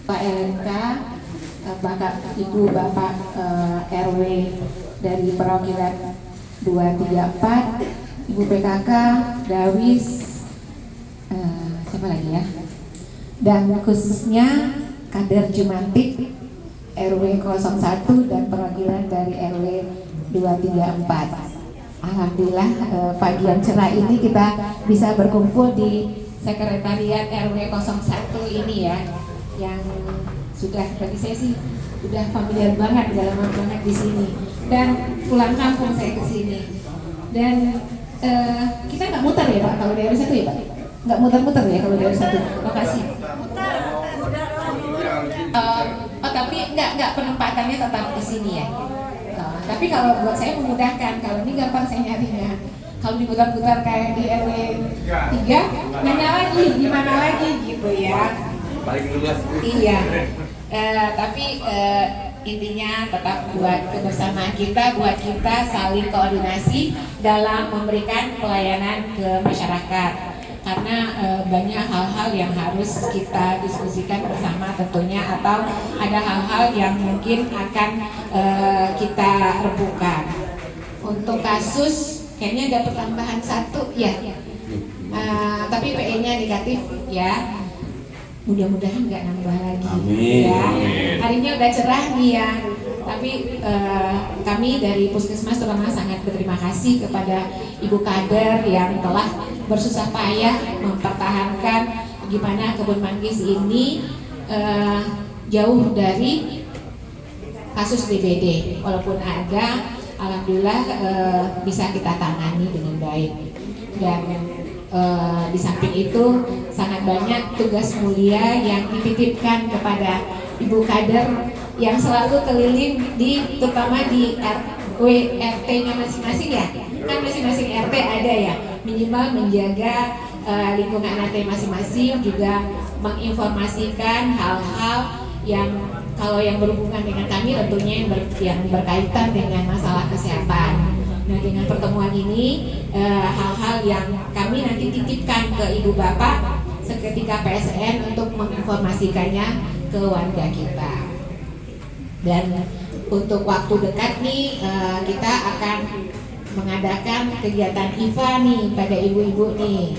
Pak LNK, Ibu Bapak RW dari perwakilan 234, Ibu PKK, Dawis, siapa lagi ya? Dan khususnya kader Jumantik RW 01 dan perwakilan dari RW 234. Alhamdulillah pagi yang cerah ini kita bisa berkumpul di sekretariat RW 01 ini ya, yang sudah bagi saya sih sudah familiar banget, udah lama banget di sini dan pulang kampung saya ke sini. Dan kita nggak muter ya Pak kalau dari satu ya Pak, nggak muter-muter ya kalau dari satu lokasi. Oh tapi nggak penempatannya tetap di sini ya. Tapi kalau buat saya memudahkan, kalau ini gampang saya nyarinya. Kalau diputar-putar kayak di RW 3, nanya lagi, gimana lagi gitu ya. Paling luas. Iya. Tapi intinya tetap buat kebersamaan kita, buat kita saling koordinasi dalam memberikan pelayanan ke masyarakat. Karena banyak hal-hal yang harus kita diskusikan bersama tentunya, atau ada hal-hal yang mungkin akan kita rebukan. Untuk kasus kayaknya ada pertambahan 1 ya, tapi PE-nya negatif ya. Mudah-mudahan nggak nambah lagi. Amin. Ya. Harinya udah cerah nih ya. Tapi kami dari Puskesmas terutama sangat berterima kasih kepada Ibu Kader yang telah bersusah payah mempertahankan gimana Kebun Manggis ini jauh dari kasus DBD. Walaupun ada, alhamdulillah bisa kita tangani dengan baik. Dan di samping itu sangat banyak tugas mulia yang dititipkan kepada Ibu Kader yang selalu keliling di, terutama di RW RT-nya masing-masing ya. Kan masing-masing RT ada ya, minimal menjaga lingkungan RT masing-masing, juga menginformasikan hal-hal yang kalau yang berhubungan dengan kami tentunya yang berkaitan dengan masalah kesehatan. Nah, dengan pertemuan ini hal-hal yang kami nanti titipkan ke Ibu Bapak seketika PSN untuk menginformasikannya ke warga kita. Dan untuk waktu dekat nih kita akan mengadakan kegiatan IFA nih pada ibu-ibu nih.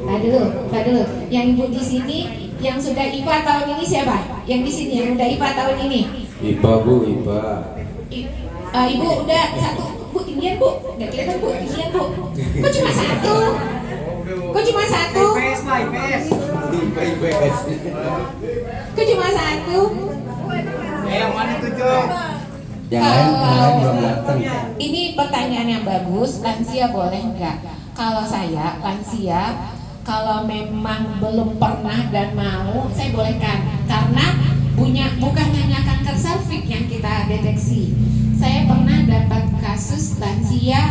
Aduh, yang ibu di sini yang sudah IPA tahun ini siapa? Yang di sini yang udah IPA tahun ini? IPA Bu, IPA. Ibu udah 1, Bu, tinggian Bu, nggak kelihatan Bu, tinggian Bu. Kok cuma 1? Kok cuma 1? Kok cuma 1? Yang mana itu Jo? Yang lain belum datang. Ini pertanyaan yang bagus. Lansia boleh nggak? Kalau saya lansia, kalau memang belum pernah dan mau, saya bolehkan. Karena bukan hanya kanker serviks yang kita deteksi. Saya pernah dapat kasus lansia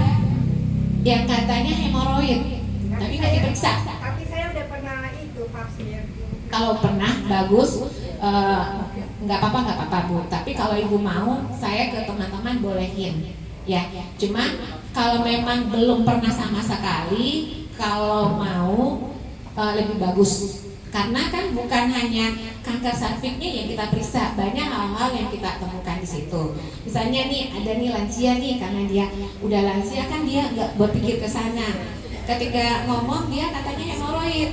yang katanya hemoroid, tapi nggak diperiksa. Tapi saya udah pernah itu vaksin. Kalau pernah bagus, nggak apa-apa Bu. Tapi kalau ibu mau, saya ke teman-teman bolehin. Ya, cuma kalau memang belum pernah sama sekali, kalau mau lebih bagus. Karena kan bukan hanya kanker serviksnya yang kita periksa, banyak hal-hal yang kita temukan di situ. Misalnya nih ada nih lansia nih, karena dia udah lansia kan dia nggak berpikir ke sana. Ketika ngomong dia katanya hemoroid.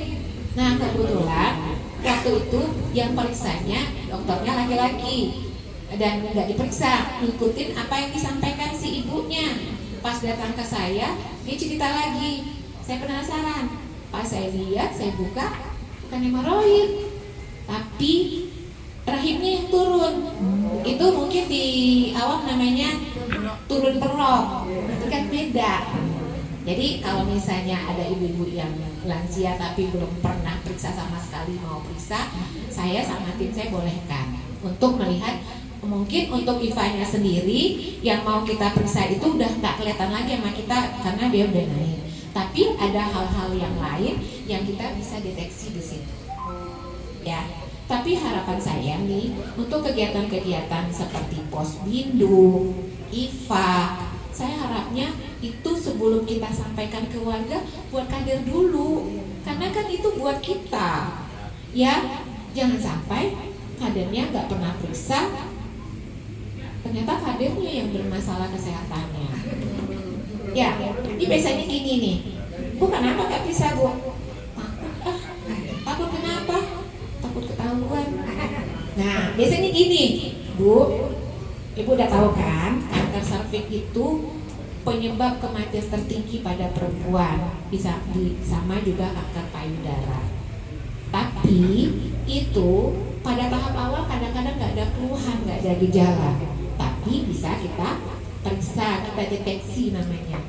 Nah kebetulan waktu itu yang periksanya dokternya laki-laki dan nggak diperiksa, ngikutin apa yang disampaikan si ibunya. Pas datang ke saya, dia cerita lagi. Saya penasaran. Pas saya lihat, saya buka, bukan hemoroid, tapi rahimnya yang turun. Itu mungkin di awam namanya turun perok. Itu kan beda. Jadi kalau misalnya ada ibu-ibu yang lansia tapi belum pernah periksa sama sekali, mau periksa, saya sama tim saya bolehkan untuk melihat. Mungkin untuk IVA-nya sendiri yang mau kita periksa itu udah nggak kelihatan lagi sama kita karena dia udah naik. Tapi ada hal-hal yang lain yang kita bisa deteksi di situ. Ya. Tapi harapan saya nih untuk kegiatan-kegiatan seperti Posbindu, IVA, saya harapnya itu sebelum kita sampaikan ke warga buat kader dulu, karena kan itu buat kita, ya. jangan sampai kadernya nggak pernah periksa, ternyata kadernya yang bermasalah kesehatannya. Ya, ini biasanya gini nih, Bu kenapa nggak bisa Bu? Takut takut kenapa? Takut ketahuan. Nah, biasanya gini, Bu, Ibu udah tahu kan, kanker serviks itu penyebab kematian tertinggi pada perempuan, bisa sama juga kanker payudara. Tapi itu pada tahap awal kadang-kadang nggak ada keluhan, nggak ada gejala, tapi bisa kita periksa, kita deteksi namanya.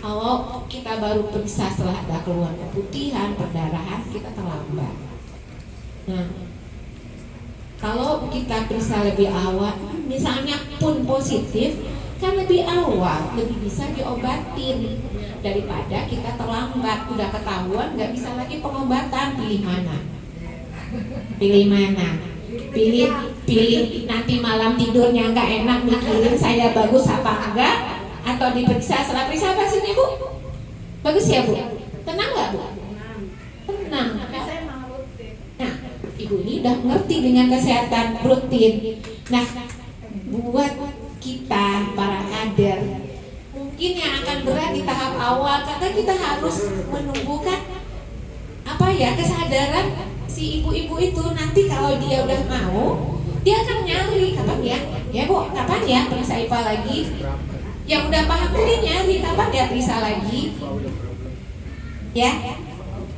Kalau kita baru periksa setelah ada keluhan keputihan, perdarahan, kita terlambat. Nah, kalau kita periksa lebih awal, misalnya pun positif, kan lebih awal, lebih bisa diobatin daripada kita terlambat, udah ketahuan nggak bisa lagi pengobatan. Pilih mana? Pilih nanti malam tidurnya nggak enak mikirin saya bagus apa enggak, atau diperiksa setelah periksa apa sih Bu? Bagus ya Bu? Tenang nggak Bu? Tenang. Saya mau rutin. Nah, Ibu ini udah ngerti dengan kesehatan rutin. Nah, buat kita para kader mungkin yang akan berat di tahap awal, karena kita harus menumbuhkan kesadaran si ibu-ibu itu. Nanti kalau dia udah mau, dia akan nyari kapan ya Bu, kapan ya periksa IPA lagi. Yang udah paham dia nyari kapan dia periksa lagi, ya.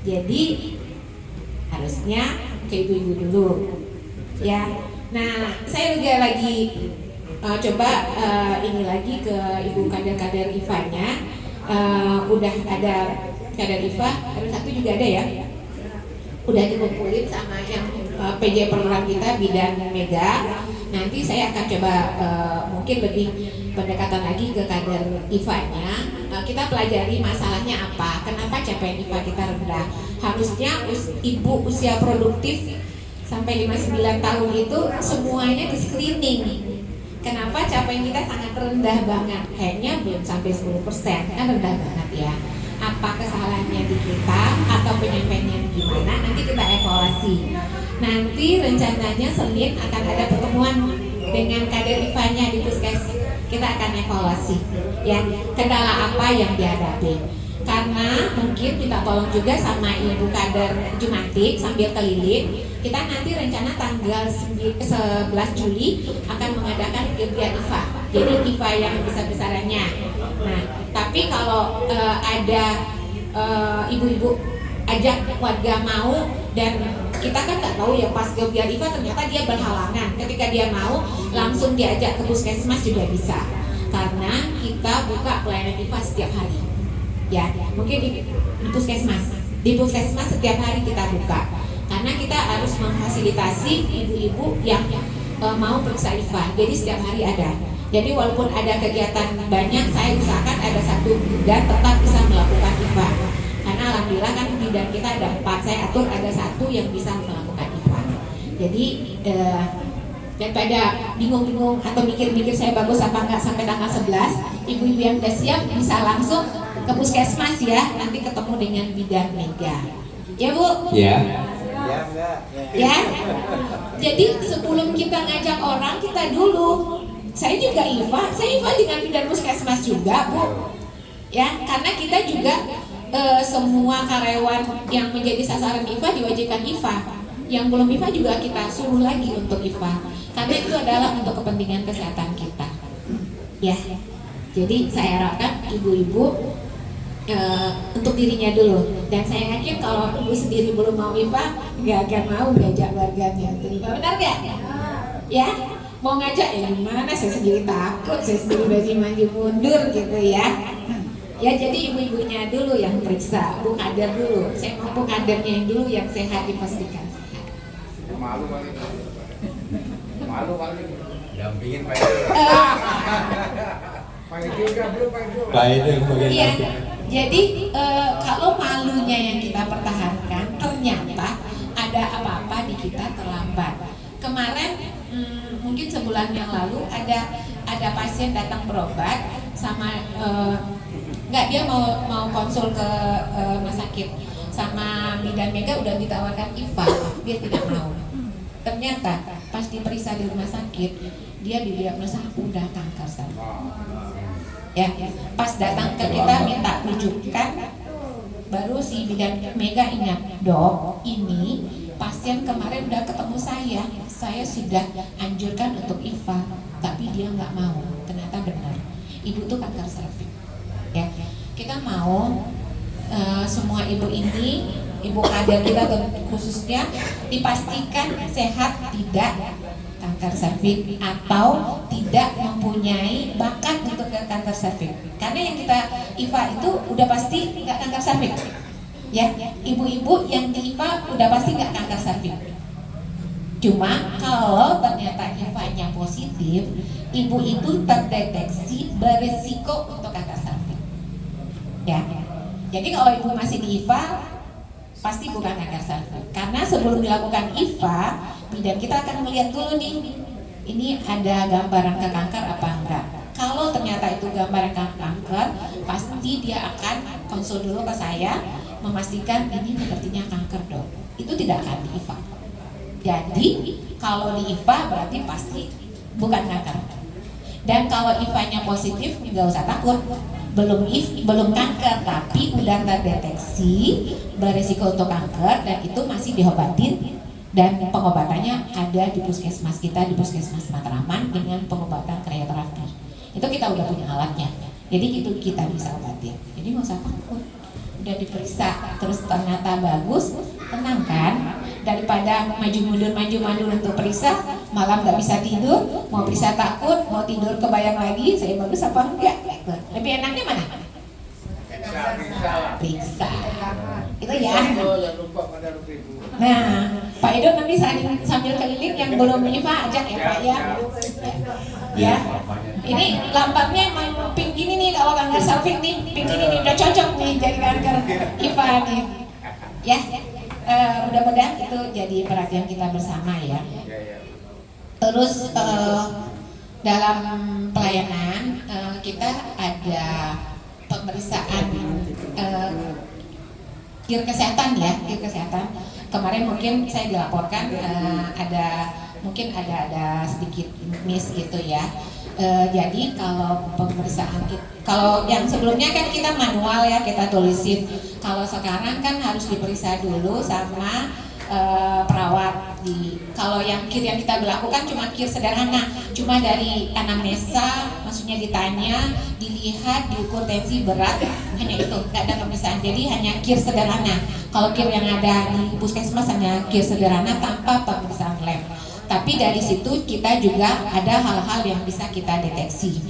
Jadi harusnya ke ibu-ibu dulu, ya. Nah, saya juga lagi coba ini lagi ke ibu kader-kader IFA-nya. Udah ada kader IFA, ada satu juga ada ya. Udah dikumpulin sama yang PJ program kita Bidan Mega. Nanti saya akan coba mungkin lebih pendekatan lagi ke kader IFA-nya. Kita pelajari masalahnya apa, kenapa capaian IFA kita rendah. Harusnya ibu usia produktif sampai 59 tahun itu semuanya di screening. Kenapa capaian kita sangat rendah banget? Kayaknya belum sampai 10%, kan rendah banget ya. Apa kesalahannya di kita atau penyampaiannya gimana? Nanti kita evaluasi. Nanti rencananya Senin akan ada pertemuan dengan kader IFA-nya di Puskes. Kita akan evaluasi ya, kendala apa yang dihadapi. Karena mungkin kita tolong juga sama ibu kader Jumatik sambil keliling. Kita nanti rencana tanggal 11 Juli akan mengadakan kegiatan IFA. Jadi IFA yang besar-besarannya. Nah, tapi kalau ada ibu-ibu ajak warga mau, dan kita kan nggak tahu ya, pas kegiatan IFA ternyata dia berhalangan. Ketika dia mau, langsung diajak ke puskesmas juga bisa. Karena kita buka pelayanan IFA setiap hari. Ya, mungkin di puskesmas. Di puskesmas setiap hari kita buka. Karena kita harus memfasilitasi ibu-ibu yang mau periksa IFA. Jadi setiap hari ada. Jadi walaupun ada kegiatan banyak, saya usahakan ada satu bidan tetap bisa melakukan IFA. Karena alhamdulillah kan bidan kita ada 4, saya atur ada satu yang bisa melakukan IFA. Jadi daripada bingung-bingung atau mikir-mikir saya bagus apa enggak sampai tanggal 11, ibu-ibu yang udah siap bisa langsung ke puskesmas ya, nanti ketemu dengan bidan Mega. Ya Bu? Ya. Ya. Jadi sebelum kita ngajak orang, kita dulu. Saya juga saya IFA dengan bidan puskesmas juga Bu. Ya, karena kita juga semua karyawan yang menjadi sasaran IFA diwajibkan IFA. Yang belum IFA juga kita suruh lagi untuk IFA. Karena itu adalah untuk kepentingan kesehatan kita. Ya. Jadi saya harapkan ibu-ibu untuk dirinya dulu, dan saya yakin kalau ibu sendiri belum mau IFA, nggak akan mau ngajak warganya untuk IFA, benar nggak? Ya, mau ngajak ya gimana? Saya sendiri takut, saya sendiri maju mundur gitu ya. Ya, jadi ibu-ibunya dulu yang periksa, bu kader dulu. Saya mau bu kadernya yang dulu yang sehat dipastikan. Malu kali. Dampingin Pak. Pak itu bagian Iya. Jadi kalau malunya yang kita pertahankan, ternyata ada apa-apa di kita terlambat. Kemarin mungkin sebulan yang lalu ada pasien datang berobat sama nggak, dia mau konsul ke rumah sakit, sama bidan Mega udah ditawarkan IFA, dia tidak mau. Ternyata pas diperiksa di rumah sakit dia didiagnosa udah kanker cervix. Ya, pas datang ke kita minta rujukan, baru si bidan Mega ingat, dok, ini pasien kemarin udah ketemu saya sudah anjurkan untuk IVA, tapi dia nggak mau. Ternyata benar, ibu tuh kanker cervix. Ya, kita mau semua ibu ini, ibu kader kita khususnya dipastikan sehat, tidak kanker cervix atau tidak mempunyai bakat untuk kanker cervix. Karena yang kita IVA itu udah pasti nggak kanker cervix. Ya, ibu-ibu yang di IVA udah pasti nggak kanker cervix. Cuma kalau ternyata IVA-nya positif, ibu itu terdeteksi berisiko untuk kanker cervix. Ya, jadi kalau ibu masih di IVA pasti bukan kanker cervix. Karena sebelum dilakukan IVA, bidan kita akan melihat dulu nih, ini ada gambaran ke kanker apa enggak. Kalau ternyata itu gambaran ke kanker, pasti dia akan konsul dulu ke saya, memastikan ini sepertinya kanker, dok. Itu tidak akan di IVA. Jadi kalau di IVA berarti pasti bukan kanker. Dan kalau IVA-nya positif, nggak usah takut. Belum kanker, tapi udah terdeteksi berisiko untuk kanker dan itu masih diobatin, dan pengobatannya ada di puskesmas kita, di puskesmas Matraman dengan pengobatan krioterapi. Itu kita udah punya alatnya, jadi itu kita bisa obatin. Jadi nggak usah takut, udah diperiksa terus ternyata bagus, tenang kan? Daripada maju mundur untuk periksa, malam nggak bisa tidur, mau periksa takut, mau tidur kebayang lagi saya bagus apa enggak. Lebih enaknya mana? Periksa. Itu ya. Nah, Pak Edo nanti sambil keliling yang belum IVA ajak ya Pak ya. Ya. Ini lampaknya emang pink gini nih, kalau kanker cervix nih, pink ini nih udah cocok nih jadi kanker IVA nih. Ya. Mudah-mudahan itu jadi perhatian kita bersama ya. Terus dalam pelayanan kita ada pemeriksaan kir kesehatan ya, kir kesehatan. Kemarin mungkin saya dilaporkan mungkin ada sedikit miss gitu ya. Jadi kalau pemeriksaan kalau yang sebelumnya kan kita manual ya, kita tulisin. Kalau sekarang kan harus diperiksa dulu sama perawat. Kalau yang kir yang kita berlakukan cuma kir sederhana, cuma dari anamnesa, maksudnya ditanya, dilihat, diukur tensi, berat, hanya itu, nggak ada pemeriksaan. Jadi hanya kir sederhana. Kalau kir yang ada di puskesmas hanya kir sederhana tanpa pemeriksaan lab. Tapi dari situ kita juga ada hal-hal yang bisa kita deteksi.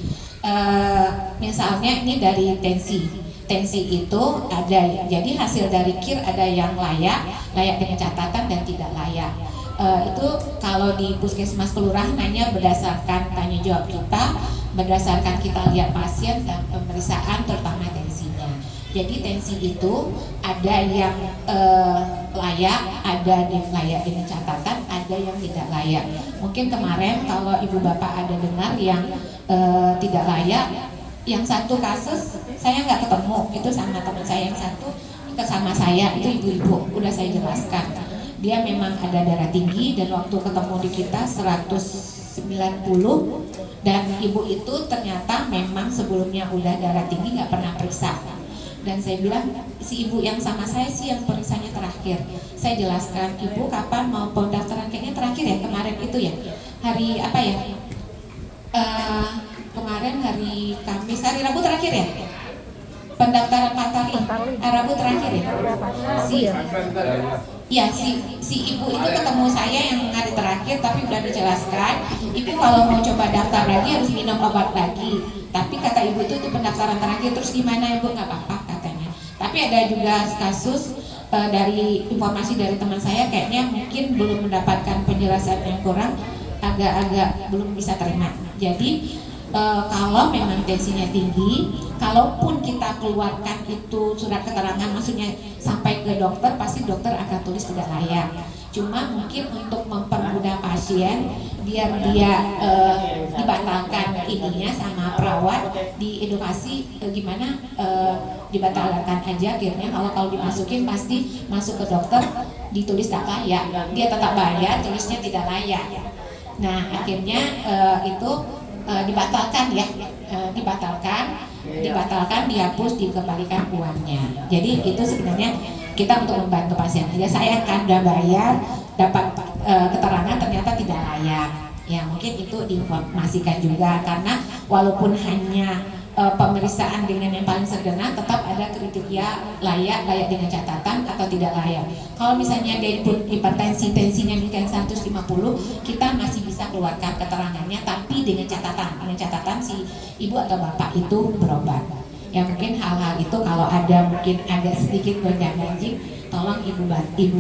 Misalnya ini dari tensi itu ada, jadi hasil dari kir ada yang layak dengan catatan dan tidak layak. Itu kalau di puskesmas kelurahan hanya berdasarkan tanya jawab kita, berdasarkan kita lihat pasien dan pemeriksaan terutama tensinya. Jadi tensi itu ada yang layak, ada yang layak dengan catatan, ada yang tidak layak. Mungkin kemarin kalau ibu bapak ada dengar yang tidak layak, yang satu kasus saya nggak ketemu, itu sama teman saya, yang satu sama saya, itu ibu-ibu, udah saya jelaskan. Dia memang ada darah tinggi dan waktu ketemu di kita 190, dan ibu itu ternyata memang sebelumnya udah darah tinggi, nggak pernah periksa. Dan saya bilang, si ibu yang sama saya sih yang periksanya terakhir. Saya jelaskan, ibu kapan mau pendaftaran, kayaknya terakhir ya kemarin itu ya, hari apa ya, kemarin hari Kamis, hari Rabu terakhir ya, pendaftaran Pak Tari, Rabu terakhir ya. Si ibu itu ketemu saya yang hari terakhir, tapi udah dijelaskan, ibu kalau mau coba daftar lagi harus minum obat lagi. Tapi kata ibu itu pendaftaran terakhir, terus gimana ibu? Nggak apa-apa katanya. Tapi ada juga kasus dari informasi dari teman saya, kayaknya mungkin belum mendapatkan penjelasan yang kurang, agak-agak belum bisa terima. Jadi kalau memang tensinya tinggi, kalaupun kita keluarkan itu surat keterangan, maksudnya sampai ke dokter, pasti dokter akan tulis tidak layak. Cuma mungkin untuk mempermudah pasien, biar dia dibatalkan ininya sama perawat, diedukasi gimana dibatalkan aja akhirnya. Kalau dimasukin pasti masuk ke dokter, ditulis tak layak, dia tetap bayar, tulisnya tidak layak. Nah akhirnya itu dibatalkan ya, dibatalkan, dihapus, dikembalikan uangnya. Jadi itu sebenarnya kita untuk membantu pasien. Ya saya kan udah bayar, dapat keterangan ternyata tidak layak. Ya mungkin itu diinformasikan juga, karena walaupun hanya pemeriksaan dengan yang paling sederhana, tetap ada kriteria layak dengan catatan atau tidak layak. Kalau misalnya dia hipertensi, tensinya meningkat 150, kita masih bisa keluarkan keterangannya, tapi dengan catatan si ibu atau bapak itu berobat. Ya mungkin hal-hal itu kalau ada mungkin agak sedikit gonjang-ganjing, tolong ibu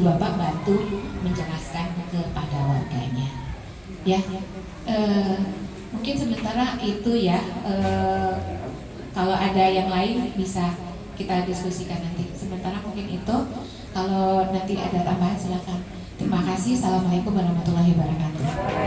bapak bantu menjelaskan kepada warganya. Ya, mungkin sementara itu ya. Kalau ada yang lain bisa kita diskusikan nanti. Sementara mungkin itu, kalau nanti ada tambahan silakan. Terima kasih. Assalamualaikum warahmatullahi wabarakatuh.